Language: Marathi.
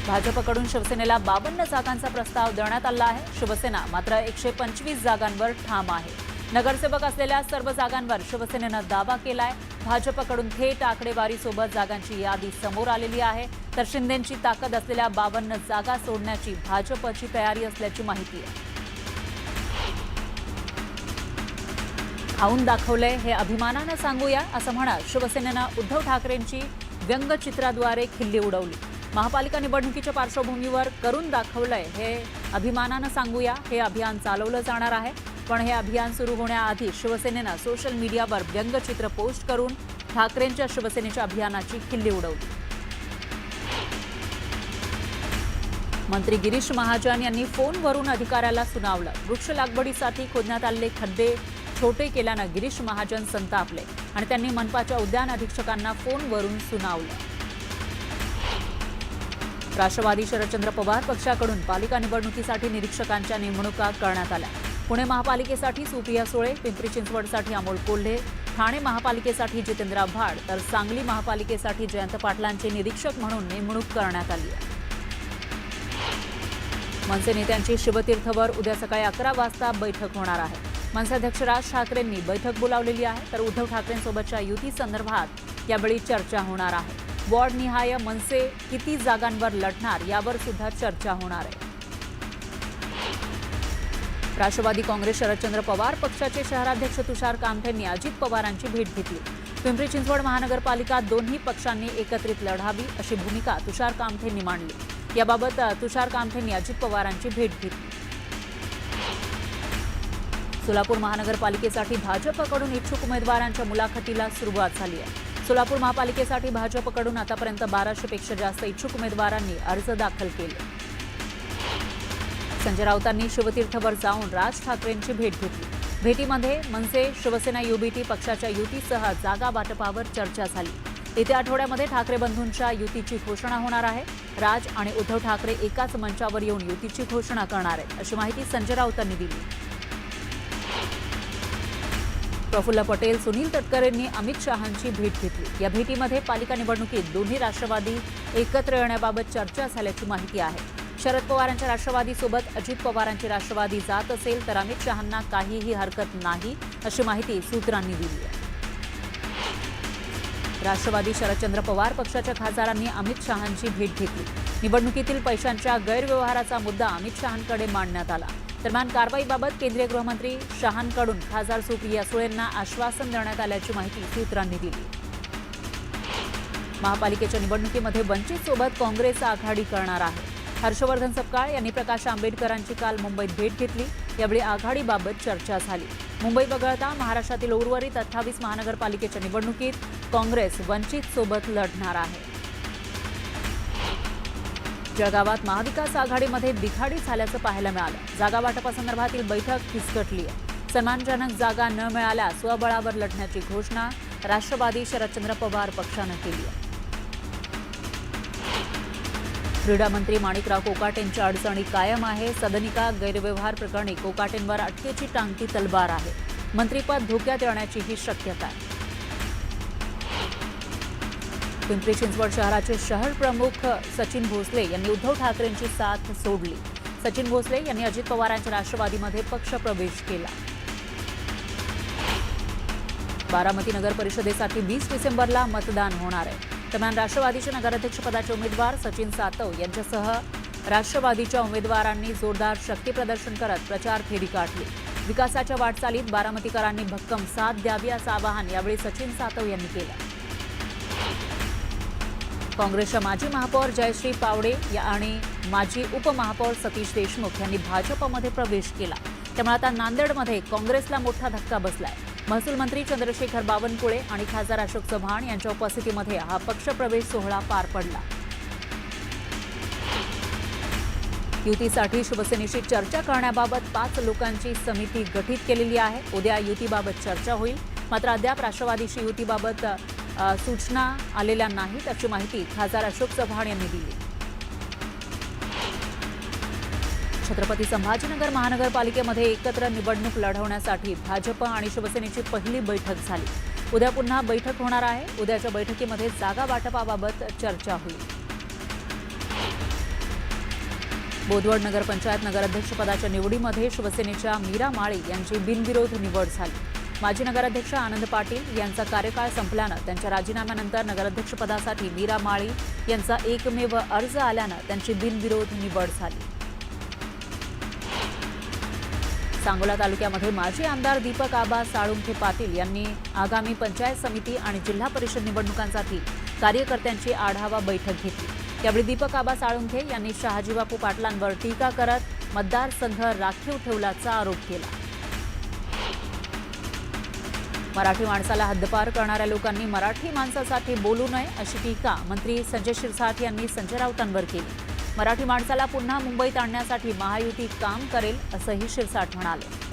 भाजपकडून शिवसेनेला 52 जागांचा प्रस्ताव देण्यात आला आहे। शिवसेना मात्र 125 जागांवर ठाम आहे। नगरसेवक असलेल्या सर्व जागांवर शिवसेनेनं दावा केलाय। भाजपकडून थेट आकडेवारीसोबत जागांची यादी समोर आलेली आहे, तर शिंदेंची ताकद असलेल्या 52 जागा सोडण्याची भाजपची तयारी असल्याची माहिती आहे। खाऊन दाखवलंय हे अभिमानानं सांगूया असं म्हणत शिवसेनेनं उद्धव ठाकरेंची व्यंगचित्राद्वारे खिल्ली उडवली। महापालिका निवडणुकीच्या पार्श्वभूमीवर करून दाखवलंय हे अभिमानानं सांगूया हे अभियान चालवलं जाणार आहे। पण हे अभियान सुरू होण्याआधी शिवसेनेनं सोशल मीडियावर व्यंगचित्र पोस्ट करून ठाकरेंच्या शिवसेनेच्या अभियानाची खिल्ली उडवली। मंत्री गिरीश महाजन यांनी फोनवरून अधिकाऱ्याला सुनावलं। वृक्ष लागवडीसाठी खोदण्यात आलेले खड्डे छोटे केल्यानं गिरीश महाजन संतापले आणि त्यांनी मनपाच्या उद्यान अधीक्षकांना फोनवरून सुनावलं। राष्ट्रवादी शरदचंद्र पवार पक्षाकडून पालिका निवडणुकीसाठी निरीक्षकांच्या नेमणुका करण्यात आल्या। पुणे महापालिकेसाठी सुप्रिया सुळे, पिंपरी चिंचवडसाठी अमोल कोल्हे, ठाणे महापालिकेसाठी जितेंद्र आव्हाड तर सांगली महापालिकेसाठी जयंत पाटलांची निरीक्षक म्हणून नेमणूक करण्यात आली आहे। मनसे नेत्यांची शिवतीर्थवर उद्या सकाळी 11 वाजता बैठक होणार आहे। मनसे अध्यक्ष राज ठाकरेंनी बैठक बोलावलेली आहे, तर उद्धव ठाकरेंसोबतच्या युती संदर्भात यावेळी चर्चा होणार आहे। वॉर्डनिहाय मनसे किती जागांवर लढणार यावर सुद्धा चर्चा होणार आहे। राष्ट्रवादी काँग्रेस शरदचंद्र पवार पक्षाचे शहराध्यक्ष तुषार कामठेंनी अजित पवारांची भेट घेतली। पिंपरी चिंचवड महानगरपालिका दोन्ही पक्षांनी एकत्रित लढावी अशी भूमिका तुषार कामठेंनी मांडली। याबाबत तुषार कामठेंनी अजित पवारांची भेट घेतली। सोलापूर महानगरपालिकेसाठी भाजपकडून इच्छुक उमेदवारांच्या मुलाखतीला सुरुवात झाली आहे। सोलापूर महापालिकेसाठी भाजपकडून आतापर्यंत 1200 पेक्षा जास्त इच्छुक उमेदवारांनी अर्ज दाखल केले। संजय राऊतांनी शिवतीर्थवर जाऊन राज ठाकरेंची भेट घेतली। भेटीमध्ये मनसे शिवसेना युबीटी पक्षाच्या युतीसह जागा वाटपावर चर्चा झाली। येत्या आठवड्यामध्ये ठाकरे बंधूंच्या युतीची घोषणा होणार आहे। राज आणि उद्धव ठाकरे एकाच मंचावर येऊन युतीची घोषणा करणार आहेत अशी माहिती संजय राऊतांनी दिली। प्रफुल्ल पटेल, सुनील तटकरेंनी अमित शहांची भेट घेतली। या भेटीमध्ये पालिका निवडणुकीत दोन्ही राष्ट्रवादी एकत्र येण्याबाबत चर्चा झाल्याची माहिती आहे। शरद पवारांच्या राष्ट्रवादीसोबत अजित पवारांची राष्ट्रवादी जात असेल तर अमित शहांना काहीही हरकत नाही अशी माहिती सूत्रांनी दिली आहे। राष्ट्रवादी शरदचंद्र पवार पक्षाच्या खासदारांनी अमित शहांची भेट घेतली। निवडणुकीतील पैशांच्या गैरव्यवहाराचा मुद्दा अमित शहांकडे मांडण्यात आला। दरम्यान कारवाईबाबत केंद्रीय गृहमंत्री शहांकडून खासदार सुप्रिया सुळेंना आश्वासन देण्यात आल्याची माहिती सूत्रांनी दिली। महापालिकेच्या निवडणुकीमध्ये वंचितसोबत काँग्रेस आघाडी करणार आहे। हर्षवर्धन सपकाळ यांनी प्रकाश आंबेडकरांची काल मुंबईत भेट घेतली। यावेळी आघाडीबाबत चर्चा झाली। मुंबई वगळता महाराष्ट्रातील उर्वरित 28 महानगरपालिकेच्या निवडणुकीत काँग्रेस वंचितसोबत लढणार आहे। जळगावात महाविकास आघाडीमध्ये बिघाडी झाल्याचं पाहायला मिळालं। जागा वाटपासंदर्भातील बैठक फिसकटली आहे। सन्मानजनक जागा न मिळाल्यास स्वबळावर लढण्याची घोषणा राष्ट्रवादी शरदचंद्र पवार पक्षानं केली आहे। क्रीडा मंत्री माणिकराव कोकाटेंची अडचणी कायम आहे। सदनिका गैरव्यवहार प्रकरणी कोकाटेंवर अटकेची टांगती तलवार आहे। मंत्रिपद धोक्यात येण्याची ही शक्यता आहे। पिंपरी चिंचवड शहराचे शहर प्रमुख सचिन भोसले यांनी उद्धव ठाकरेंची साथ सोडली। सचिन भोसले यांनी अजित पवारांच्या राष्ट्रवादीमध्ये पक्षप्रवेश केला। बारामती नगर परिषदेसाठी 20 डिसेंबरला मतदान होणार आहे। दरम्यान राष्ट्रवादीच्या नगराध्यक्षपदाचे उमेदवार सचिन सातव यांच्यासह राष्ट्रवादीच्या उमेदवारांनी जोरदार शक्तीप्रदर्शन करत प्रचार फेरी काढली। विकासाच्या वाटचालीत बारामतीकरांनी भक्कम साथ द्यावी असं आवाहन यावेळी सचिन सातव यांनी केलं। काँग्रेसच्या माजी महापौर जयश्री पावडे आणि माजी उपमहापौर सतीश देशमुख यांनी भाजपमध्ये प्रवेश केला। त्यामुळे आता नांदेडमध्ये काँग्रेसला मोठा धक्का बसलाय। महसूल मंत्री चंद्रशेखर बावनकुळे आणि खासदार अशोक चव्हाण यांच्या उपस्थितीमध्ये हा पक्षप्रवेश सोहळा पार पडला। युतीसाठी शिवसेनेशी चर्चा करण्याबाबत 5 लोकांची समिती गठीत केलेली आहे। उद्या युतीबाबत चर्चा होईल, मात्र अद्याप राष्ट्रवादीशी युतीबाबत सूचना आलेल्या नाहीत अशी माहिती खासदार अशोक चव्हाण यांनी दिली। छत्रपती संभाजीनगर महानगरपालिकेमध्ये एकत्र निवडणूक लढवण्यासाठी भाजप आणि शिवसेनेची पहिली बैठक झाली। उद्या पुन्हा बैठक होणार आहे। उद्याच्या बैठकीमध्ये जागा वाटपाबाबत चर्चा होईल। बोदवड नगरपंचायत नगराध्यक्षपदाच्या निवडीमध्ये शिवसेनेच्या मीरा माळी यांची बिनविरोध निवड झाली. माजी नगराध्यक्ष आनंद पाटील यांचा कार्यकाळ संपल्यानं त्यांच्या राजीनाम्यानंतर नगराध्यक्षपदासाठी मीरा माळी यांचा एकमेव अर्ज आल्यानं त्यांची बिनविरोध निवड झाली. सांगोला तालुक्यामध्ये माजी आमदार दीपक आबा साळुंखे पाटील यांनी आगामी पंचायत समिती आणि जिल्हा परिषद निवडणुकांसाठी कार्यकर्त्यांची आढावा बैठक घेतली. यावेळी दीपक आबा साळुंखे यांनी शहाजीबापू पाटलांवर टीका करत मतदारसंघ राखीव ठेवल्याचा आरोप केला. मराठी माणसाला हद्दपार करणाऱ्या लोकांनी मराठी माणसासाठी बोलू नये अशी टीका मंत्री संजय शिरसाट यांनी संजय राऊतांवर केली. मराठी माणसाला पुन्हा मुंबईत आणण्यासाठी महायुती काम करेल असंही शिरसाट म्हणाले.